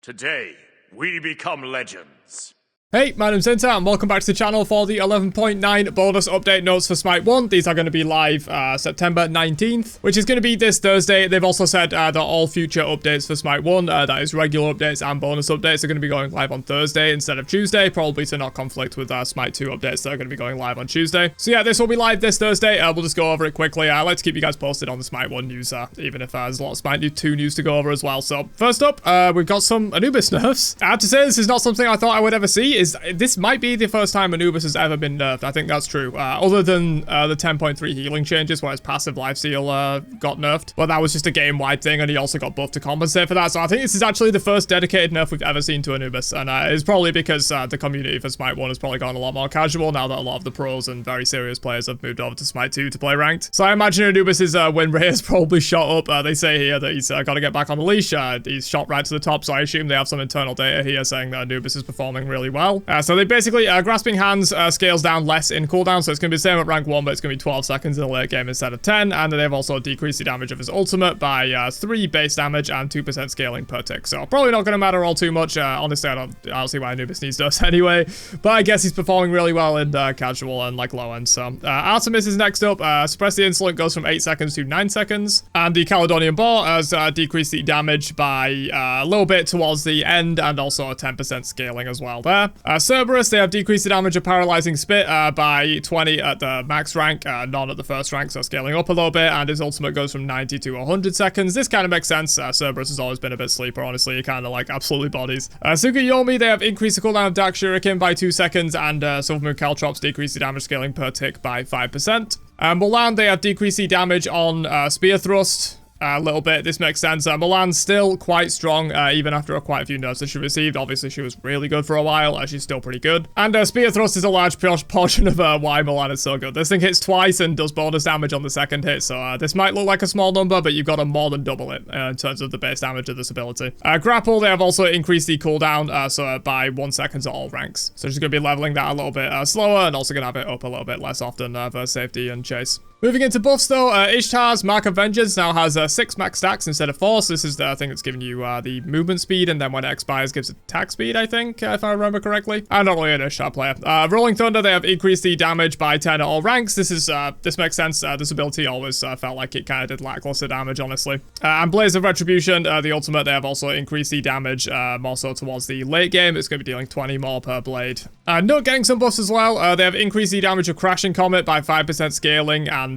Today, we become legends. Hey, my name's Inter, and welcome back to the channel for the 11.9 bonus update notes for Smite 1. These are going to be live September 19th, which is going to be this Thursday. They've also said that all future updates for Smite 1, that is regular updates and bonus updates, are going to be going live on Thursday instead of Tuesday, probably to not conflict with Smite 2 updates that are going to be going live on Tuesday. So yeah, this will be live this Thursday. We'll just go over it quickly. I like to keep you guys posted on the Smite 1 news, even if there's a lot of Smite 2 news to go over as well. So first up, we've got some Anubis nerfs. I have to say, this is not something I thought I would ever see. This might be the first time Anubis has ever been nerfed. I think that's true. Other than the 10.3 healing changes, where his passive lifesteal got nerfed. But that was just a game-wide thing, and he also got buffed to compensate for that. So I think this is actually the first dedicated nerf we've ever seen to Anubis. And it's probably because the community for Smite 1 has probably gone a lot more casual now that a lot of the pros and very serious players have moved over to Smite 2 to play ranked. So I imagine Anubis's win rate has probably shot up. They say here that he's got to get back on the leash. He's shot right to the top, so I assume they have some internal data here saying that Anubis is performing really well. So they basically, Grasping Hands scales down less in cooldown, so it's going to be the same at rank 1, but it's going to be 12 seconds in the late game instead of 10, and they've also decreased the damage of his ultimate by 3 base damage and 2% scaling per tick, so probably not going to matter all too much. Honestly, I don't see why Anubis needs those anyway, but I guess he's performing really well in casual and like low end. So Artemis is next up. Suppress the Insolent goes from 8 seconds to 9 seconds, and the Caledonian Boar has decreased the damage by a little bit towards the end, and also a 10% scaling as well there. Cerberus, they have decreased the damage of Paralyzing Spit by 20 at the max rank, none at the first rank, so scaling up a little bit, and his ultimate goes from 90 to 100 seconds. This kind of makes sense. Cerberus has always been a bit sleeper, honestly. He kind of like absolutely bodies. Tsukuyomi, they have increased the cooldown of Dark Shuriken by 2 seconds, and Silvermoon Caltrops decreased the damage scaling per tick by 5%. Mulan, they have decreased the damage on Spear Thrust a little bit. This makes sense. Mulan's still quite strong, even after quite a few nerfs that she received. Obviously, she was really good for a while. She's still pretty good. And Spear Thrust is a large portion of why Mulan is so good. This thing hits twice and does bonus damage on the second hit, so this might look like a small number, but you've got to more than double it in terms of the base damage of this ability. Grapple, they have also increased the cooldown, so by 1 second at all ranks. So she's going to be leveling that a little bit slower, and also going to have it up a little bit less often for safety and chase. Moving into buffs though, Ishtar's Mark of Vengeance now has 6 max stacks instead of 4, so this is the thing that's giving you the movement speed, and then when it expires gives attack speed, I think, if I remember correctly. I'm not really an Ishtar player. Rolling Thunder, they have increased the damage by 10 at all ranks. This makes sense. This ability always felt like it kind of did lackluster damage, honestly. And Blaze of Retribution, the ultimate, they have also increased the damage more so towards the late game. It's going to be dealing 20 more per blade. Note getting some buffs as well. They have increased the damage of Crashing Comet by 5% scaling, and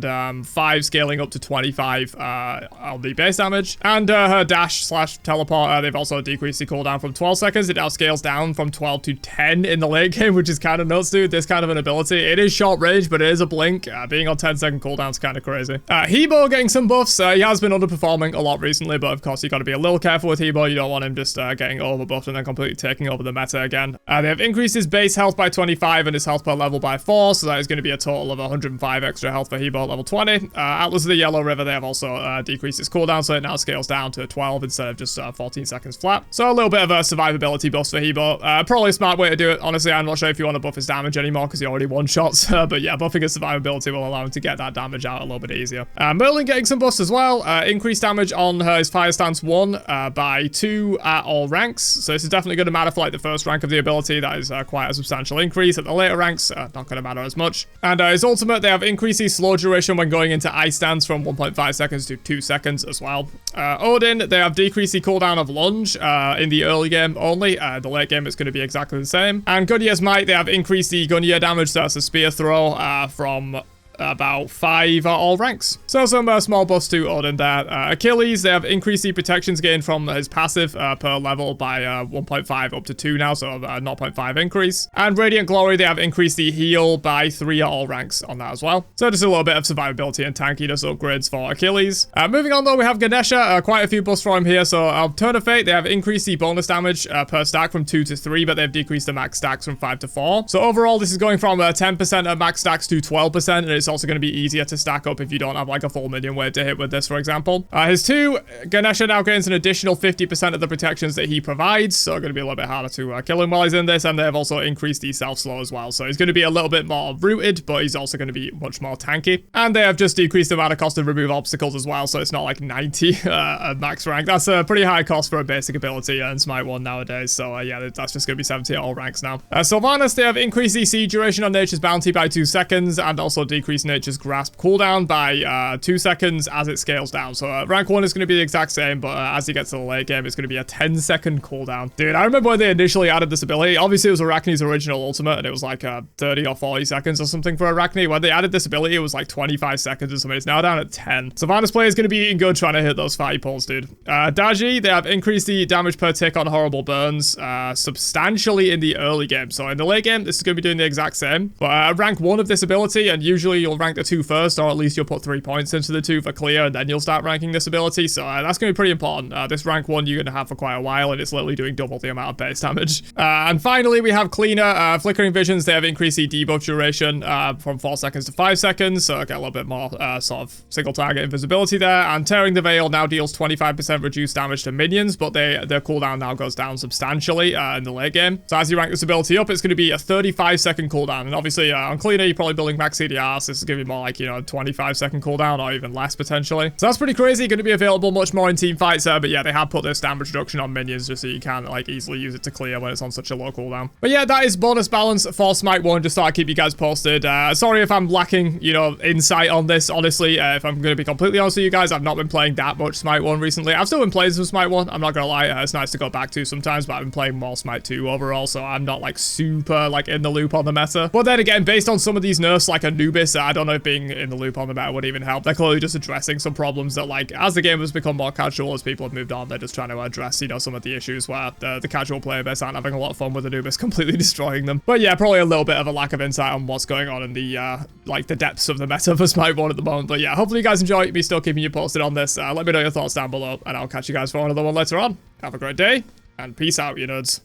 5 scaling up to 25 on the base damage. And her dash / teleport, they've also decreased the cooldown from 12 seconds. It now scales down from 12 to 10 in the late game, which is kind of nuts, dude. This kind of an ability. It is short range, but it is a blink. Being on 10-second cooldown is kind of crazy. Hebo getting some buffs. He has been underperforming a lot recently, but of course you got to be a little careful with Hebo. You don't want him just getting overbuffed and then completely taking over the meta again. They have increased his base health by 25 and his health per level by 4, so that is going to be a total of 105 extra health for Hebo at level 20. Atlas of the Yellow River, they have also decreased its cooldown, so it now scales down to 12 instead of just 14 seconds flat. So a little bit of a survivability buff for Hebo. Probably a smart way to do it. Honestly, I'm not sure if you want to buff his damage anymore because he already one-shots, but yeah, buffing his survivability will allow him to get that damage out a little bit easier. Merlin getting some buffs as well. Increased damage on his Fire Stance 1 by 2 at all ranks, so this is definitely going to matter for like the first rank of the ability. That is quite a substantial increase. At the later ranks, not going to matter as much. And his ultimate, they have increased his slow duration when going into Ice Stance from 1.5 seconds to 2 seconds as well. Odin, they have decreased the cooldown of Lunge in the early game only. The late game it's going to be exactly the same. And Gunya's Might, they have increased the Gunya damage, so that's a spear throw, from about 5 at all ranks. So some small buffs to Odin there. Achilles, they have increased the protections gained from his passive per level by 1.5 up to 2 now, so 0.5 increase. And Radiant Glory, they have increased the heal by 3 at all ranks on that as well. So just a little bit of survivability and tankiness upgrades for Achilles. Moving on though, we have Ganesha, quite a few buffs for him here. So Turn of Fate, they have increased the bonus damage per stack from 2 to 3, but they've decreased the max stacks from 5 to 4. So overall, this is going from 10% at max stacks to 12%, and it's it's also going to be easier to stack up if you don't have like a full minion wave to hit with this, for example. His 2, Ganesha now gains an additional 50% of the protections that he provides, so going to be a little bit harder to kill him while he's in this, and they've also increased the self-slow as well, so he's going to be a little bit more rooted, but he's also going to be much more tanky. And they have just decreased the amount of cost to remove obstacles as well, so it's not like 90 at max rank. That's a pretty high cost for a basic ability in Smite 1 nowadays, so yeah, that's just going to be 70 at all ranks now. Sylvanas, they have increased the siege duration on Nature's Bounty by 2 seconds, and also decreased Nature's Grasp cooldown by 2 seconds as it scales down. So rank 1 is going to be the exact same, but as you get to the late game, it's going to be a 10-second cooldown. Dude, I remember when they initially added this ability, obviously it was Arachne's original ultimate, and it was like 30 or 40 seconds or something for Arachne. When they added this ability, it was like 25 seconds or something. It's now down at 10. Sylvanas player is going to be eating good trying to hit those fatty pulls, dude. Daji, they have increased the damage per tick on horrible burns substantially in the early game. So in the late game, this is going to be doing the exact same. But rank 1 of this ability, and usually you'll rank the 2 first, or at least you'll put 3 points into the 2 for clear, and then you'll start ranking this ability. So that's going to be pretty important. This rank 1 you're going to have for quite a while, and it's literally doing double the amount of base damage. And finally, we have Cleaner. Flickering Visions, they have increased the debuff duration from 4 seconds to 5 seconds, so get a little bit more sort of single target invisibility there. And Tearing the Veil now deals 25% reduced damage to minions, but their cooldown now goes down substantially in the late game. So as you rank this ability up, it's going to be a 35-second cooldown. And obviously, on Cleaner, you're probably building max CDR, so this is going to be more like, 25-second cooldown or even less potentially. So that's pretty crazy. Going to be available much more in team fights there, but yeah, they have put this damage reduction on minions just so you can like easily use it to clear when it's on such a low cooldown. But yeah, that is bonus balance for Smite 1. Just thought I'd keep you guys posted. Sorry if I'm lacking, insight on this, honestly. If I'm going to be completely honest with you guys, I've not been playing that much Smite 1 recently. I've still been playing some Smite 1, I'm not going to lie. It's nice to go back to sometimes, but I've been playing more Smite 2 overall, so I'm not like super like in the loop on the meta. But then again, based on some of these nerfs like Anubis, I don't know if being in the loop on the meta would even help. They're clearly just addressing some problems that like as the game has become more casual, as people have moved on, they're just trying to address, some of the issues where the casual player base aren't having a lot of fun with Anubis completely destroying them. But yeah, probably a little bit of a lack of insight on what's going on in the like the depths of the meta for Smite 1 at the moment. But yeah, hopefully you guys enjoy me still keeping you posted on this. Let me know your thoughts down below, and I'll catch you guys for another one later on. Have a great day, and peace out, you nerds.